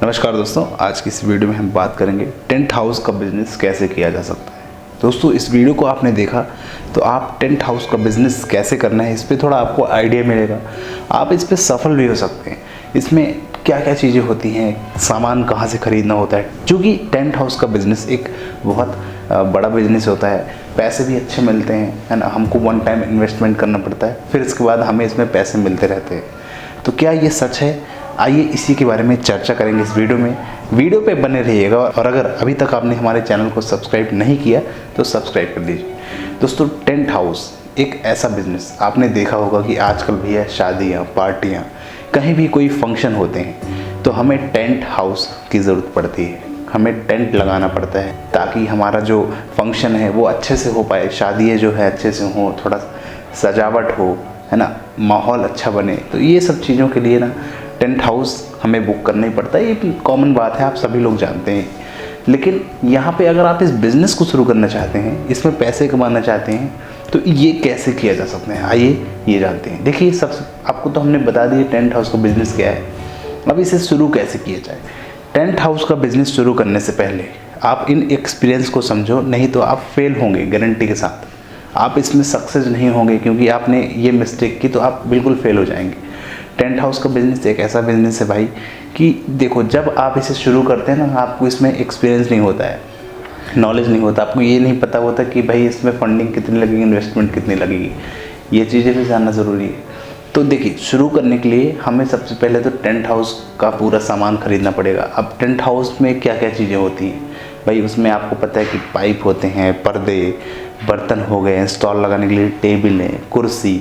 नमस्कार दोस्तों, आज की इस वीडियो में हम बात करेंगे टेंट हाउस का बिज़नेस कैसे किया जा सकता है। दोस्तों, इस वीडियो को आपने देखा तो आप टेंट हाउस का बिज़नेस कैसे करना है इस पे थोड़ा आपको आइडिया मिलेगा। आप इस पे सफल भी हो सकते हैं। इसमें क्या क्या चीज़ें होती हैं, सामान कहाँ से ख़रीदना होता है, क्योंकि टेंट हाउस का बिज़नेस एक बहुत बड़ा बिज़नेस होता है। पैसे भी अच्छे मिलते हैं, है ना। हमको वन टाइम इन्वेस्टमेंट करना पड़ता है, फिर इसके बाद हमें इसमें पैसे मिलते रहते हैं। तो क्या ये सच है? आइए इसी के बारे में चर्चा करेंगे इस वीडियो में। वीडियो पे बने रहिएगा और अगर अभी तक आपने हमारे चैनल को सब्सक्राइब नहीं किया तो सब्सक्राइब कर दीजिए। दोस्तों, टेंट हाउस एक ऐसा बिज़नेस, आपने देखा होगा कि आजकल भैया शादियाँ, पार्टियाँ, कहीं भी कोई फंक्शन होते हैं तो हमें टेंट हाउस की ज़रूरत पड़ती है। हमें टेंट लगाना पड़ता है ताकि हमारा जो फंक्शन है वो अच्छे से हो पाए, शादियाँ जो है अच्छे से हों, थोड़ा सजावट हो, है ना, माहौल अच्छा बने। तो ये सब चीज़ों के लिए ना टेंट हाउस हमें बुक करना ही पड़ता है। ये कॉमन बात है, आप सभी लोग जानते हैं। लेकिन यहाँ पे अगर आप इस बिज़नेस को शुरू करना चाहते हैं, इसमें पैसे कमाना चाहते हैं, तो ये कैसे किया जा सकता है, आइए ये जानते हैं। देखिए, सबसे आपको तो हमने बता दिया टेंट हाउस का बिज़नेस क्या है। अब इसे शुरू कैसे किया जाए। टेंट हाउस का बिज़नेस शुरू करने से पहले आप इन एक्सपीरियंस को समझो, नहीं तो आप फेल होंगे गारंटी के साथ। आप इसमें सक्सेस नहीं होंगे क्योंकि आपने ये मिस्टेक की तो आप बिल्कुल फेल हो जाएंगे। टेंट हाउस का बिज़नेस एक ऐसा बिज़नेस है भाई कि देखो, जब आप इसे शुरू करते हैं ना, आपको इसमें एक्सपीरियंस नहीं होता है, नॉलेज नहीं होता, आपको ये नहीं पता होता कि भाई इसमें फंडिंग कितनी लगेगी, इन्वेस्टमेंट कितनी लगेगी, ये चीज़ें भी जानना ज़रूरी है। तो देखिए, शुरू करने के लिए हमें सबसे पहले तो टेंट हाउस का पूरा सामान खरीदना पड़ेगा। अब टेंट हाउस में क्या क्या चीज़ें होती हैं भाई, उसमें आपको पता है कि पाइप होते हैं, पर्दे, बर्तन हो गए, स्टॉल लगाने के लिए टेबलें, कुर्सी,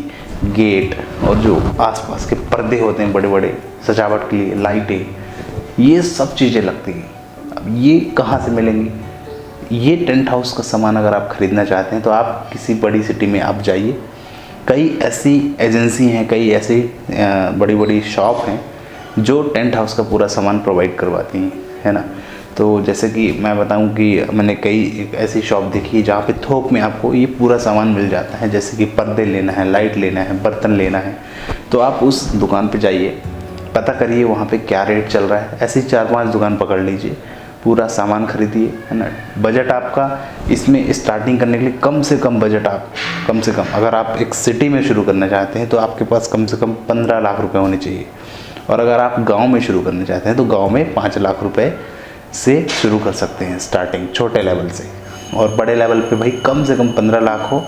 गेट, और जो आसपास के पर्दे होते हैं बड़े बड़े सजावट के लिए, लाइटें, ये सब चीज़ें लगती हैं। अब ये कहाँ से मिलेंगी? ये टेंट हाउस का सामान अगर आप ख़रीदना चाहते हैं तो आप किसी बड़ी सिटी में आप जाइए। कई ऐसी एजेंसी हैं, कई ऐसी बड़ी बड़ी शॉप हैं जो टेंट हाउस का पूरा सामान प्रोवाइड करवाती हैं, है ना। तो जैसे कि मैं बताऊं कि मैंने कई ऐसी शॉप देखी है जहाँ पे थोक में आपको ये पूरा सामान मिल जाता है। जैसे कि पर्दे लेना है, लाइट लेना है, बर्तन लेना है, तो आप उस दुकान पे जाइए, पता करिए वहाँ पे क्या रेट चल रहा है। ऐसी 4-5 दुकान पकड़ लीजिए, पूरा सामान खरीदिए, है ना। बजट आपका इसमें स्टार्टिंग करने के लिए कम से कम बजट, आप कम से कम अगर आप एक सिटी में शुरू करना चाहते हैं तो आपके पास कम से कम 15 लाख रुपए होने चाहिए। और अगर आप गांव में शुरू करना चाहते हैं तो गांव में 5 लाख रुपए से शुरू कर सकते हैं स्टार्टिंग, छोटे लेवल से। और बड़े लेवल पे भाई कम से कम 15 लाख हो,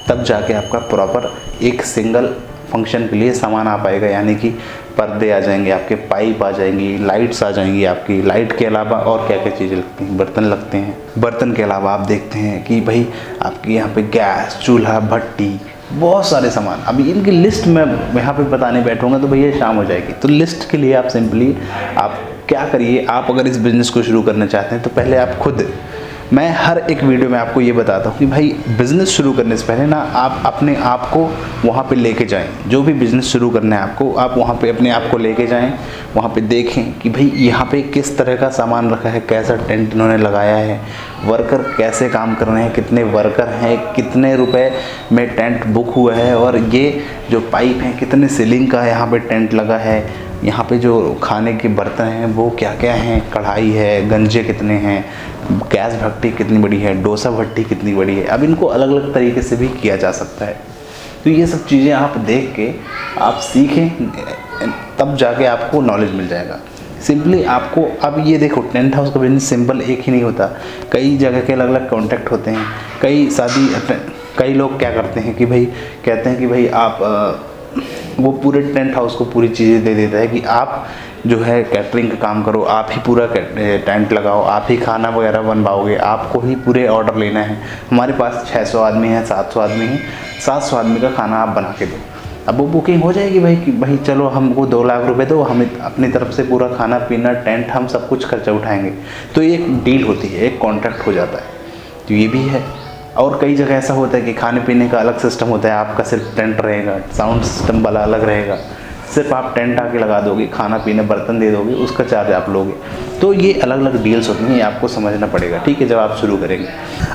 तब जाके आपका प्रॉपर एक सिंगल फंक्शन के लिए सामान आ पाएगा। यानी कि पर्दे आ जाएंगे आपके, पाइप आ जाएंगी, लाइट्स आ जाएंगी आपकी। लाइट के अलावा और क्या क्या चीज़ें लगती हैं, बर्तन लगते हैं। बर्तन के अलावा आप देखते हैं कि भाई आपके यहाँ पे गैस, चूल्हा, भट्टी, बहुत सारे सामान। अभी इनकी लिस्ट मैं यहाँ पे बताने बैठूंगा तो भैया शाम हो जाएगी। तो लिस्ट के लिए आप सिंपली आप क्या करिए, आप अगर इस बिज़नेस को शुरू करना चाहते हैं तो पहले आप खुद, मैं हर एक वीडियो में आपको ये बताता हूँ कि भाई बिज़नेस शुरू करने से पहले ना आप अपने आप को वहाँ पे लेके जाएं। जो भी बिज़नेस शुरू करना है आपको, आप वहाँ पे अपने आप को लेके जाएं, वहाँ पे देखें कि भाई यहाँ पे किस तरह का सामान रखा है, कैसा टेंट इन्होंने लगाया है, वर्कर कैसे काम कर रहे हैं, कितने वर्कर हैं, कितने रुपए में टेंट बुक हुआ है, और ये जो पाइप हैं कितने सीलिंग का यहाँ पे टेंट लगा है, यहाँ पे जो खाने के बर्तन हैं वो क्या क्या हैं, कढ़ाई है, गंजे कितने हैं, गैस भट्टी कितनी बड़ी है, डोसा भट्टी कितनी बड़ी है। अब इनको अलग अलग तरीके से भी किया जा सकता है। तो ये सब चीज़ें आप देख के आप सीखें, तब जाके आपको नॉलेज मिल जाएगा। सिंपली आपको, अब ये देखो, टेंट हाउस का बिजनेस सिंपल एक ही नहीं होता, कई जगह के अलग अलग कॉन्टैक्ट होते हैं। कई लोग क्या करते हैं कि भाई कहते हैं कि भाई आप वो पूरे टेंट हाउस को पूरी चीज़ें दे देता है कि आप जो है कैटरिंग का काम करो, आप ही पूरा टेंट लगाओ, आप ही खाना वगैरह बनवाओगे, आपको ही पूरे ऑर्डर लेना है। हमारे पास 600 आदमी हैं, 700 आदमी हैं, 700 आदमी का खाना आप बना के दो। अब वो बुकिंग हो जाएगी भाई कि भाई चलो हमको 2 लाख रुपए दो, हम अपनी तरफ से पूरा खाना पीना, टेंट, हम सब कुछ खर्चा उठाएंगे। तो ये एक डील होती है, एक कॉन्ट्रैक्ट हो जाता है। तो ये भी है। और कई जगह ऐसा होता है कि खाने पीने का अलग सिस्टम होता है, आपका सिर्फ टेंट रहेगा, साउंड सिस्टम वाला अलग रहेगा, सिर्फ आप टेंट आके लगा दोगे, खाना पीने बर्तन दे दोगे, उसका चार्ज आप लोगे। तो ये अलग अलग डील्स होती हैं, ये आपको समझना पड़ेगा, ठीक है, जब आप शुरू करेंगे।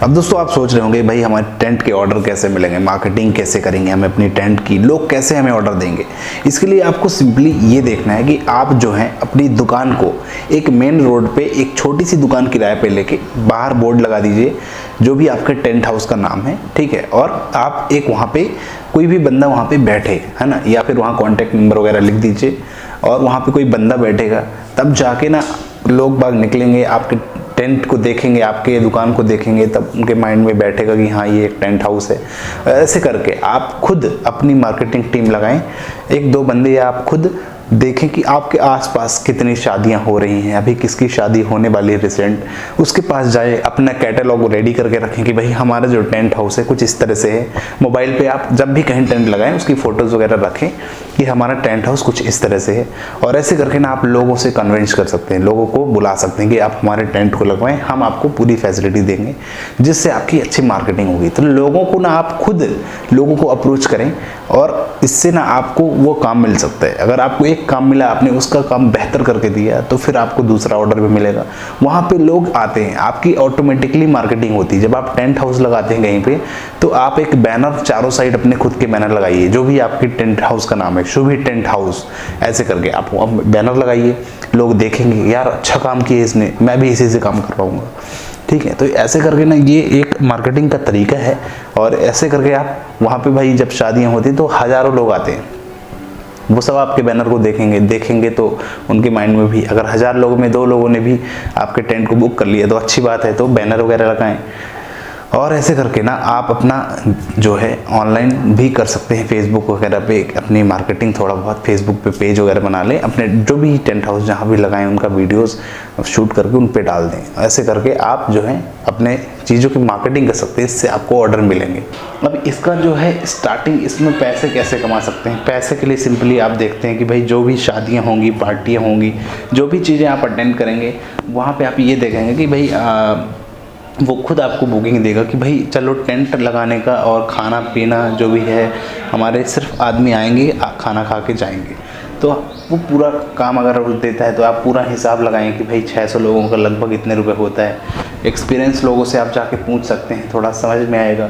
अब दोस्तों आप सोच रहे होंगे भाई हमारे टेंट के ऑर्डर कैसे मिलेंगे, मार्केटिंग कैसे करेंगे, हमें अपनी टेंट की, लोग कैसे हमें ऑर्डर देंगे। इसके लिए आपको सिंपली ये देखना है कि आप जो है अपनी दुकान को एक मेन रोड पे एक छोटी सी दुकान किराए पे लेके बाहर बोर्ड लगा दीजिए जो भी आपके टेंट हाउस का नाम है, ठीक है, और आप एक वहाँ पे कोई भी बंदा वहाँ पे बैठे, है ना, या फिर वहाँ कॉन्टैक्ट नंबर वगैरह लिख दीजिए और वहाँ पे कोई बंदा बैठेगा, तब जाके ना लोग बाग निकलेंगे, आपके टेंट को देखेंगे, आपके दुकान को देखेंगे, तब उनके माइंड में बैठेगा कि हाँ ये एक टेंट हाउस है। ऐसे करके आप खुद अपनी मार्केटिंग टीम लगाएं, एक दो बंदे, या आप खुद देखें कि आपके आसपास कितनी शादियां हो रही हैं, अभी किसकी शादी होने वाली है रिसेंट, उसके पास जाए, अपना कैटलॉग रेडी करके रखें कि भाई हमारा जो टेंट हाउस है कुछ इस तरह से है। मोबाइल पे आप जब भी कहीं टेंट लगाएं उसकी फ़ोटोज़ वगैरह रखें कि हमारा टेंट हाउस कुछ इस तरह से है। और ऐसे करके ना आप लोगों से कन्विंस कर सकते हैं, लोगों को बुला सकते हैं कि आप हमारे टेंट को लगवाएं, हम आपको पूरी फैसिलिटी देंगे, जिससे आपकी अच्छी मार्केटिंग होगी। तो लोगों को ना आप खुद लोगों को अप्रोच करें और इससे ना आपको वो काम मिल सकता है। अगर आपको एक काम मिला, आपने उसका काम बेहतर करके दिया, तो फिर आपको दूसरा ऑर्डर भी मिलेगा। वहाँ पे लोग आते हैं, आपकी ऑटोमेटिकली मार्केटिंग होती है। जब आप टेंट हाउस लगाते हैं कहीं पे, तो आप एक बैनर चारों साइड अपने खुद के बैनर लगाइए, जो भी आपकी टेंट हाउस का नाम है, शुभी टेंट हाउस, ऐसे करके आप बैनर लगाइए। लोग देखेंगे यार अच्छा काम किया इसने, मैं भी इसी से काम कर पाऊंगा, ठीक है। तो ऐसे करके ना ये एक मार्केटिंग का तरीका है। और ऐसे करके आप वहाँ पे भाई जब शादियाँ होती हैं तो हज़ारों लोग आते हैं, वो सब आपके बैनर को देखेंगे तो उनके माइंड में भी, अगर 1000 लोगों में 2 लोगों ने भी आपके टेंट को बुक कर लिया तो अच्छी बात है, तो बैनर वगैरह लगाएं। और ऐसे करके ना आप अपना जो है ऑनलाइन भी कर सकते हैं, फेसबुक वगैरह पे अपनी मार्केटिंग थोड़ा बहुत, फेसबुक पे पेज वगैरह बना लें, अपने जो भी टेंट हाउस जहाँ भी लगाएं उनका वीडियोस शूट करके उन पे डाल दें। ऐसे करके आप जो है अपने चीज़ों की मार्केटिंग कर सकते हैं, इससे आपको ऑर्डर मिलेंगे। अब इसका जो है स्टार्टिंग, इसमें पैसे कैसे कमा सकते हैं। पैसे के लिए सिंपली आप देखते हैं कि भाई जो भी शादियाँ होंगी, पार्टियाँ होंगी, जो भी चीज़ें आप अटेंड करेंगे, वहाँ पर आप ये देखेंगे कि भाई वो खुद आपको बुकिंग देगा कि भाई चलो टेंट लगाने का और खाना पीना जो भी है, हमारे सिर्फ आदमी आएंगे, खाना खा के जाएंगे। तो वो पूरा काम अगर वो देता है तो आप पूरा हिसाब लगाएं कि भाई 600 लोगों का लगभग इतने रुपए होता है। एक्सपीरियंस लोगों से आप जाके पूछ सकते हैं, थोड़ा समझ में आएगा।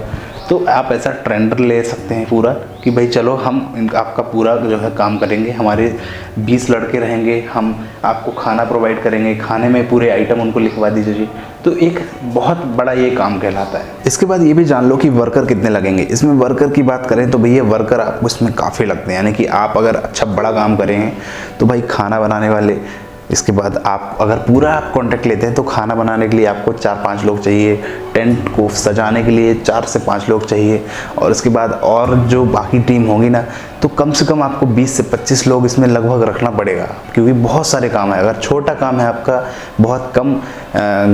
तो आप ऐसा ट्रेंडर ले सकते हैं पूरा कि भाई चलो हम आपका पूरा जो है काम करेंगे, हमारे 20 लड़के रहेंगे, हम आपको खाना प्रोवाइड करेंगे, खाने में पूरे आइटम उनको लिखवा दीजिए। तो एक बहुत बड़ा ये काम कहलाता है। इसके बाद ये भी जान लो कि वर्कर कितने लगेंगे। इसमें वर्कर की बात करें तो भैया वर्कर आपको इसमें काफ़ी लगते हैं, यानी कि आप अगर अच्छा बड़ा काम करें तो भाई खाना बनाने वाले, इसके बाद आप अगर पूरा आप कॉन्ट्रैक्ट लेते हैं तो खाना बनाने के लिए आपको 4-5 लोग चाहिए, टेंट को सजाने के लिए 4 से 5 लोग चाहिए, और इसके बाद और जो बाकी टीम होगी ना, तो कम से कम आपको 20 से 25 लोग इसमें लगभग रखना पड़ेगा, क्योंकि बहुत सारे काम है। अगर छोटा काम है आपका, बहुत कम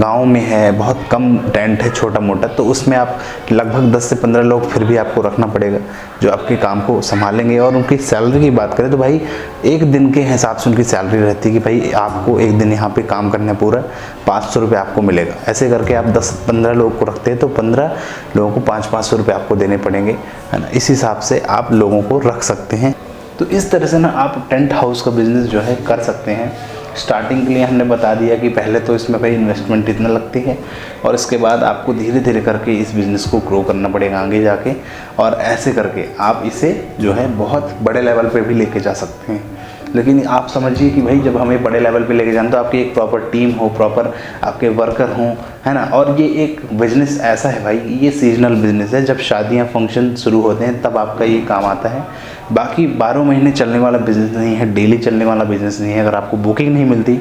गांव में है, बहुत कम टेंट है छोटा मोटा, तो उसमें आप लगभग 10 से 15 लोग फिर भी आपको रखना पड़ेगा जो आपके काम को संभालेंगे। और उनकी सैलरी की बात करें तो भाई एक दिन के हिसाब से उनकी सैलरी रहती है कि भाई आपको एक दिन यहाँ पे काम करना पूरा 500 रुपये आपको मिलेगा। ऐसे करके आप 10-15 लोगों को रखते हैं तो 15 लोगों को 500-500 रुपये आपको देने पड़ेंगे, है ना। इस हिसाब से आप लोगों को रख सकते हैं। तो इस तरह से ना आप टेंट हाउस का बिज़नेस जो है कर सकते हैं। स्टार्टिंग के लिए हमने बता दिया कि पहले तो इसमें भाई इन्वेस्टमेंट इतना लगती है, और इसके बाद आपको धीरे धीरे करके इस बिज़नेस को ग्रो करना पड़ेगा आगे जाके, और ऐसे करके आप इसे जो है बहुत बड़े लेवल पे भी लेके जा सकते हैं। लेकिन आप समझिए कि भाई जब हमें बड़े लेवल पे लेके जाना तो आपकी एक प्रॉपर टीम हो, प्रॉपर आपके वर्कर हों, है ना। और ये एक बिज़नेस ऐसा है भाई, ये सीजनल बिज़नेस है। जब शादियाँ फंक्शन शुरू होते हैं तब आपका ये काम आता है, बाकी 12 महीने चलने वाला बिज़नेस नहीं है, डेली चलने वाला बिज़नेस नहीं है। अगर आपको बुकिंग नहीं मिलती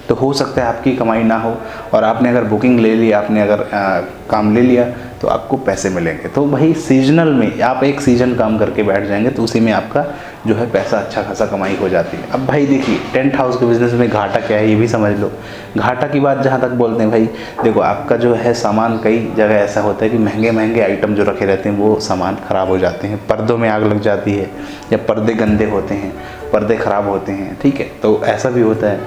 तो हो सकता है आपकी कमाई ना हो, और आपने अगर बुकिंग ले ली, आपने अगर काम ले लिया तो आपको पैसे मिलेंगे। तो भाई सीजनल में आप एक सीज़न काम करके बैठ जाएंगे तो उसी में आपका जो है पैसा अच्छा खासा कमाई हो जाती है। अब भाई देखिए टेंट हाउस के बिज़नेस में घाटा क्या है ये भी समझ लो। घाटा की बात जहाँ तक बोलते हैं भाई, देखो आपका जो है सामान कई जगह ऐसा होता है कि महंगे महंगे आइटम जो रखे रहते हैं वो सामान ख़राब हो जाते हैं, पर्दों में आग लग जाती है, या पर्दे गंदे होते हैं, पर्दे ख़राब होते हैं, ठीक है। तो ऐसा भी होता है,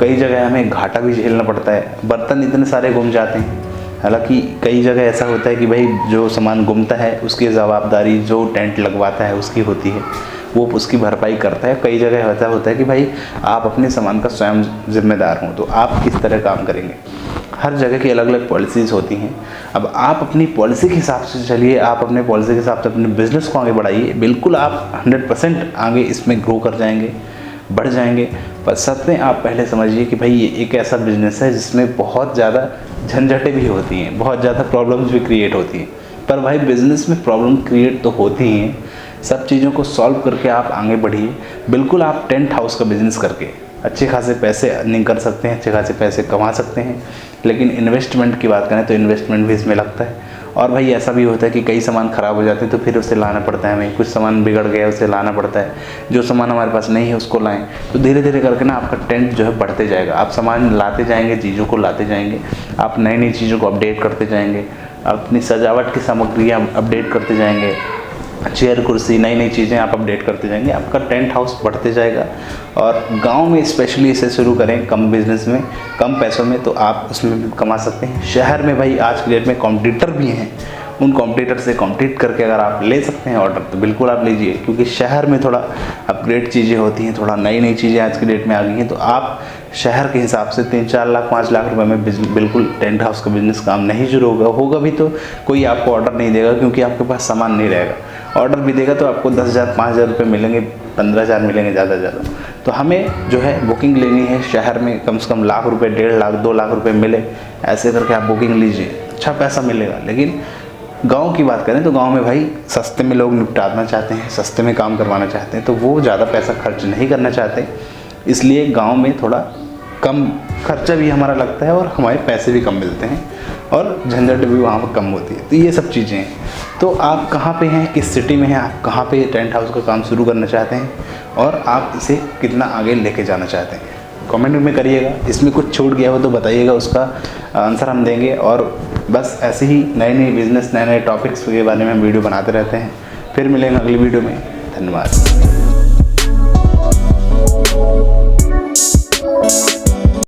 कई जगह हमें घाटा भी झेलना पड़ता है, बर्तन इतने सारे गुम जाते हैं। हालांकि कई जगह ऐसा होता है कि भाई जो सामान गुमता है उसकी जवाबदारी जो टेंट लगवाता है उसकी होती है, वो उसकी भरपाई करता है। कई जगह ऐसा होता है कि भाई आप अपने सामान का स्वयं जिम्मेदार हों, तो आप किस तरह काम करेंगे। हर जगह की अलग अलग पॉलिसीज़ होती हैं। अब आप अपनी पॉलिसी के हिसाब से चलिए, आप अपने पॉलिसी के हिसाब से अपने बिज़नेस को आगे बढ़ाइए। बिल्कुल आप 100% आगे इसमें ग्रो कर जाएंगे, बढ़ जाएंगे। पर सच में आप पहले समझिए कि भाई ये एक ऐसा बिज़नेस है जिसमें बहुत ज़्यादा झंझटें भी होती हैं, बहुत ज़्यादा प्रॉब्लम्स भी क्रिएट होती हैं। पर भाई बिज़नेस में प्रॉब्लम क्रिएट तो होती ही हैं, सब चीज़ों को सॉल्व करके आप आगे बढ़िए। बिल्कुल आप टेंट हाउस का बिज़नेस करके अच्छे खासे पैसे अर्निंग कर सकते हैं, अच्छे खासे पैसे कमा सकते हैं। लेकिन इन्वेस्टमेंट की बात करें तो इन्वेस्टमेंट भी इसमें लगता है। और भाई ऐसा भी होता है कि कई सामान ख़राब हो जाते हैं तो फिर उसे लाना पड़ता है हमें, कुछ सामान बिगड़ गया उसे लाना पड़ता है, जो सामान हमारे पास नहीं है उसको लाएं। तो धीरे धीरे करके ना आपका टेंट जो है बढ़ते जाएगा। आप सामान लाते जाएंगे, चीज़ों को लाते जाएंगे, आप नई नई चीज़ों को अपडेट करते जाएंगे, अपनी सजावट की सामग्रियाँ अपडेट करते जाएंगे, चेयर कुर्सी नई नई चीज़ें आप अपडेट करते जाएंगे, आपका टेंट हाउस बढ़ते जाएगा। और गांव में स्पेशली इसे शुरू करें कम बिजनेस में, कम पैसों में, तो आप उसमें भी कमा सकते हैं। शहर में भाई आज की डेट में कॉम्पिटिटर भी हैं, उन कॉम्पिटिटर से कॉम्पीट करके अगर आप ले सकते हैं ऑर्डर तो बिल्कुल आप लीजिए, क्योंकि शहर में थोड़ा अपग्रेड चीज़ें होती हैं, थोड़ा नई नई चीज़ें आज की डेट में आ गई हैं। तो आप शहर के हिसाब से 3-4 लाख 5 लाख रुपए में बिल्कुल टेंट हाउस का बिज़नेस काम नहीं शुरू होगा भी तो कोई आपको ऑर्डर नहीं देगा, क्योंकि आपके पास सामान नहीं रहेगा। ऑर्डर भी देगा तो आपको 10,000 5,000 रुपये मिलेंगे, 15,000 मिलेंगे ज़्यादा से ज़्यादा। तो हमें जो है बुकिंग लेनी है शहर में, कम से कम लाख रुपये, 1.5 लाख 2 लाख रुपये मिले, ऐसे करके आप बुकिंग लीजिए, अच्छा पैसा मिलेगा। लेकिन गांव की बात करें तो गांव में भाई सस्ते में लोग निपटाना चाहते हैं, सस्ते में काम करवाना चाहते हैं, तो वो ज़्यादा पैसा खर्च नहीं करना चाहते। इसलिए गांव में थोड़ा कम खर्चा भी हमारा लगता है और हमारे पैसे भी कम मिलते हैं और झंझट भी वहाँ पर कम होती है। तो ये सब चीज़ें हैं। तो आप कहाँ पे हैं, किस सिटी में हैं, आप कहाँ पे टेंट हाउस का काम शुरू करना चाहते हैं और आप इसे कितना आगे लेके जाना चाहते हैं, कमेंट में करिएगा। इसमें कुछ छूट गया हो तो बताइएगा, उसका आंसर हम देंगे। और बस ऐसे ही नए नए बिज़नेस, नए नए टॉपिक्स के बारे में हम वीडियो बनाते रहते हैं। फिर मिलेंगे अगली वीडियो में। धन्यवाद।